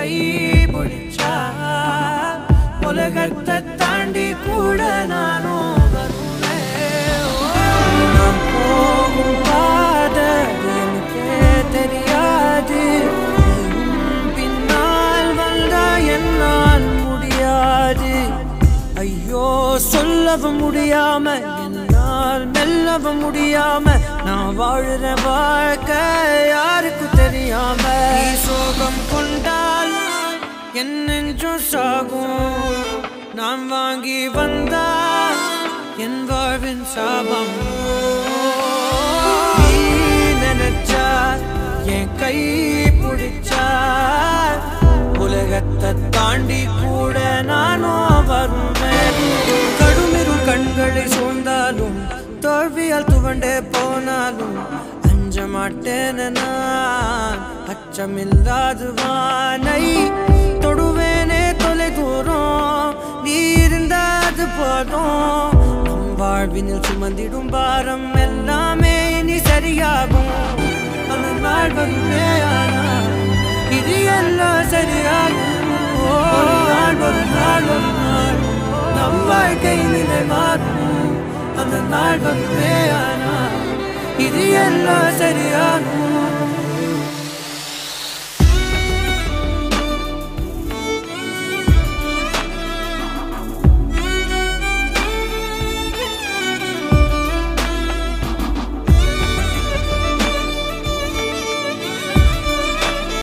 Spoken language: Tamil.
கை பிடிச்சா உலகத்தை தாண்டி கூட நானும் வருவேன். நான் போகும் பாதை எனக்கே தெரியாது, பின்னால் வந்தா என்னால் முடியாது. ஐயோ சொல்லவும் முடியாம என்னால் மெல்லவும் முடியாம நான் வாழுற வாழ்க்கை யாருக்கும் தெரியாம. நீ சோகம் கொண்டால் என் நெஞ்சும் சாகும், நான் வாங்கி வந்தா என் வாழ்வின் சாபம். நீ நினைச்சா என் கை பிடிச்சா உலகத்தை தாண்டி கூட நானும் வருவேன். கடுமிருள் கண்களை சூழ்ந்தாலும் தோல்வியால் துவண்டே போனாலும் அஞ்ச மாட்டேன் நான். அச்சமில்லாது வானை தொடுவேனே தொலை தூரம், நீ இருந்தாது போதும். நம் வாழ்வினில் சுமந்திடும் பாரம் எல்லாமே இனி சரியாகும். அந்த நாள் வருமே ஆனால் இது எல்லாம் சரியாகும். ஒரு நாள் ஒரு நாள் ஒரு நாள் நம் வாழ்க்கை நிலை மாறும். அந்த நாள் வருமே ஆனால் இது எல்லாம் சரியாகும்.